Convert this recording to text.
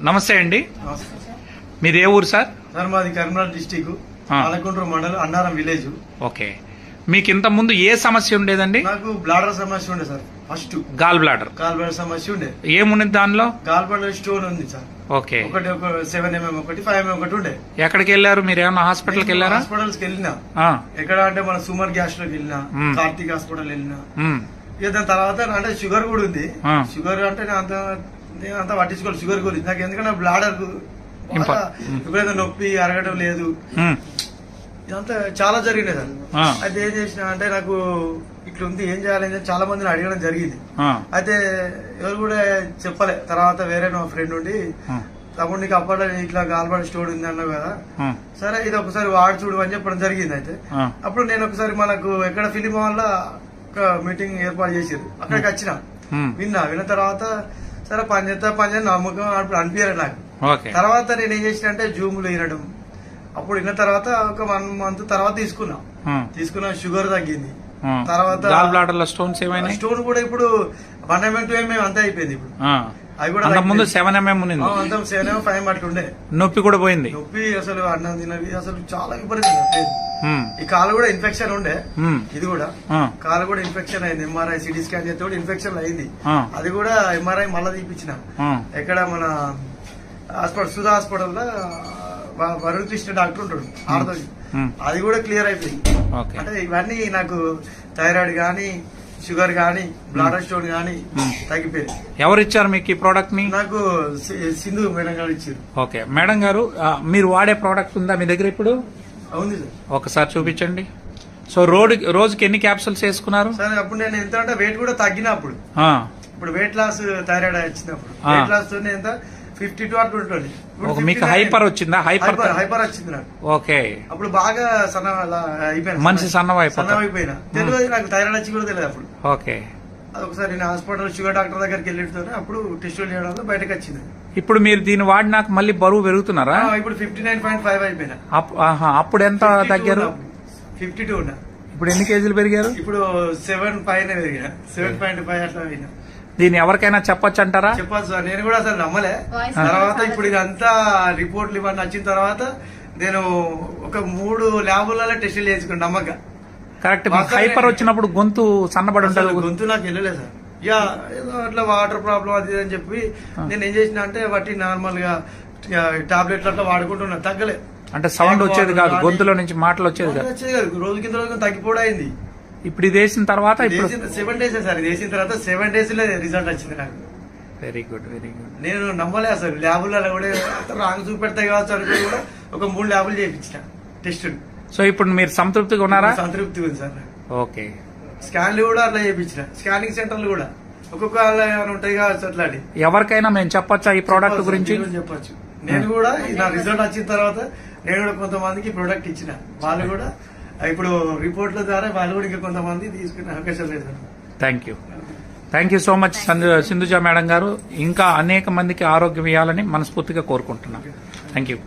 నమస్తే అండి. మీది ఏ ఊరు సార్? సార్ మాది కరీంనగర్ డిస్టిక్ పాలకొండ్రు మండలం అన్నారం విలేజ్. ఓకే, మీకు ఇంత ముందు ఏ సమస్య ఉండేదండి? నాకు బ్లాడర్ సమస్య ఉండే సార్. ఫస్ట్ గాల్ బ్లాడర్ సమస్య ఉండే. ఏముంది దానిలో? గాల్ బ్లాడర్ స్టోన్ ఉంది సార్. ఓకే, ఒకటి 7 mm ఒకటి 5 mm ఒకటి ఉండే. ఎక్కడికి వెళ్ళారు మీరు? ఏమన్నా హాస్పిటల్కి వెళ్ళారా? హాస్పిటల్స్ కి వెళ్ళినా. ఎక్కడ అంటే మన సుమర్ గ్యాస్ లోకి వెళ్ళినా, కార్తీక్ హాస్పిటల్ వెళ్ళినా. ఇక దాని తర్వాత అంటే షుగర్ కూడా ఉంది. షుగర్ అంటే అంత పట్టించుకోవాలి షుగర్ గురించి నాకు, ఎందుకంటే బ్లాడర్ ఎప్పుడైతే నొప్పి అరగడం లేదు, ఇదంతా చాలా జరిగినది సార్. అయితే ఏం చేసిన అంటే నాకు ఇట్లా ఉంది, ఏం చేయాలని చాలా మందిని అడగడం జరిగింది. అయితే ఎవరు కూడా చెప్పలే. తర్వాత వేరే నా ఫ్రెండ్ ఉండి, తమ్ముడు నీకు అప్పట్లో ఇట్లా గాల్బాడ్ స్టోర్ ఉంది అన్నావు కదా, సరే ఇది ఒకసారి వాడి చూడు అని చెప్పడం జరిగింది. అయితే అప్పుడు నేను ఒకసారి మనకు ఎక్కడ ఫిలిం హాల్ లో ఒక మీటింగ్ ఏర్పాటు చేసారు, అక్కడికి వచ్చిన విన్న తర్వాత సరే పని చేస్తా నమ్మకం అప్పుడు అనిపించారు నాకు. తర్వాత నేను ఏం చేసిన అంటే జూములు వినడం, అప్పుడు విన్న తర్వాత ఒక 1 month తర్వాత తీసుకున్నా షుగర్ తగ్గింది. తర్వాత స్టోన్ కూడా ఇప్పుడు 1 mm 2 mm అంతా అయిపోయింది. ఇప్పుడు అవి కూడా ముందు 7 mm 7 mm 5 mm అట్లుండే. నొప్పి కూడా పోయింది. నొప్పి అసలు అన్నం తినవి అసలు చాలా విపరీతంగా. ఈ కాలు కూడా ఇన్ఫెక్షన్ ఉండే, ఇది కూడా కాలు కూడా ఇన్ఫెక్షన్ అయింది. ఎంఆర్ఐ సిటీ స్కాన్ చేస్తే కూడా ఇన్ఫెక్షన్ అయింది. అది కూడా ఎంఆర్ఐ మళ్ళా తీపించిన. ఎక్కడ మన హాస్పిటల్ సుధా హాస్పిటల్లో వరుణ్ కృష్ణ డాక్టర్ ఉంటాడు, ఆర్థోజీ. అది కూడా క్లియర్ అయిపోయింది. అంటే ఇవన్నీ నాకు థైరాయిడ్ గానీ, షుగర్ గానీ, బ్లాడర్ స్టోన్ గానీ తగ్గిపోయింది. ఎవరు ఇచ్చారు మీకు ఈ ప్రోడక్ట్ ని? నాకు సింధు మేడం గారు ఇచ్చారు. ఓకే మేడం గారు, మీరు వాడే ప్రోడక్ట్ ఉందా మీ దగ్గర ఇప్పుడు? అవును సార్. ఒకసారి చూపించండి. సో రోజుకి ఎన్ని క్యాప్సూల్స్ వేసుకున్నారు? సార్ అప్పుడు నేను ఎంత అంటే వెయిట్ కూడా తగ్గినప్పుడు, ఇప్పుడు వెయిట్ లాస్ థైరాయిడ్ వచ్చినప్పుడు వెయిట్ లాస్ తో ఎంత 52 అట్లా ఉంటుంది. మీకు హైపర్ వచ్చిందా? హైపర్ వచ్చింది నాకు. ఓకే, అప్పుడు బాగా సన్న అయిపోయినా, మనిషి సన్నమైపోయినా. తెలియదు నాకు థైరాయిడ్ వచ్చి కూడా తెలియదు అప్పుడు. ఓకే, అదొకసారి నేను హాస్పిటల్ షుగర్ డాక్టర్ దగ్గరికి వెళ్ళితో అప్పుడు టెస్టులు చేయడంలో బయటకు వచ్చింది. ఇప్పుడు మీరు దీన్ని వాడినాక మళ్ళీ బరువు పెరుగుతున్నారా? ఇప్పుడు 59.5 అయిపోయినా. అప్పుడు ఎంత తగ్గారు? 52 ఉన్నా. ఇప్పుడు ఎన్ని కేజీలు పెరిగారు? ఇప్పుడు 7 పైన పెరిగిన, 7.5 అట్లా అయినా. దీన్ని ఎవరికైనా చెప్పొచ్చు అంటారా? చెప్పచ్చు సార్. నేను కూడా అసలు నమ్మలే. తర్వాత ఇప్పుడు ఇదంతా రిపోర్ట్లు ఇవన్నీ వచ్చిన తర్వాత నేను ఒక 3 ల్యాబులలో టెస్టులు చేసుకుని నమ్మక. కరెక్ట్. హైపర్ వచ్చినప్పుడు గొంతు సన్నబడి ఉంటుంది. గొంతు నాకు వెళ్ళలేదు సార్. ఇక ఏదో అట్లా వాటర్ ప్రాబ్లం అది అని చెప్పి నేను ఏం చేసిన అంటే వాటి నార్మల్ గా టాబ్లెట్లు అట్లా వాడుకుంటున్నా, తగ్గలే. అంటే సౌండ్ వచ్చేది కాదు, గొంతులో నుంచి మాటలు వచ్చేది కాదు. రోజు కింద రోజు తగ్గిపోవడం అయింది. ఇప్పుడు ఇది వేసిన తర్వాత 7 days సార్. ఇది వేసిన తర్వాత 7 days లో రిజల్ట్ వచ్చింది నాకు. Very good, very good. నేను నమ్మలే అసలు. ల్యాబులలో కూడా రాంగ్ చూపెడతాయి కావచ్చు అనుకుని కూడా ఒక 3 ల్యాబులు చేయించిన టెస్ట్. సో ఇప్పుడు మీరు సంతృప్తిగా ఉన్నారా? సంతృప్తిగా ఉంది సార్. ఓకే. స్కాన్లు కూడా అట్లా చేయించిన, స్కానింగ్ సెంటర్లు కూడా ఒక్కొక్క ఉంటాయి కావచ్చు. అట్లా ఎవరికైనా మేము చెప్పొచ్చా ఈ ప్రోడక్ట్ గురించి? చెప్పొచ్చు. నేను కూడా నా రిజల్ట్ వచ్చిన తర్వాత నేను కూడా కొంతమందికి ప్రోడక్ట్ ఇచ్చిన, వాళ్ళు కూడా ఇప్పుడు రిపోర్ట్ల ద్వారా వాళ్ళు కూడా ఇంకా కొంతమంది తీసుకునే అవకాశం లేదు. Thank you so much Sindhuja madam గారు. ఇంకా అనేక మందికి ఆరోగ్యం ఇవ్వాలని మనస్ఫూర్తిగా కోరుకుంటున్నాం. Thank you.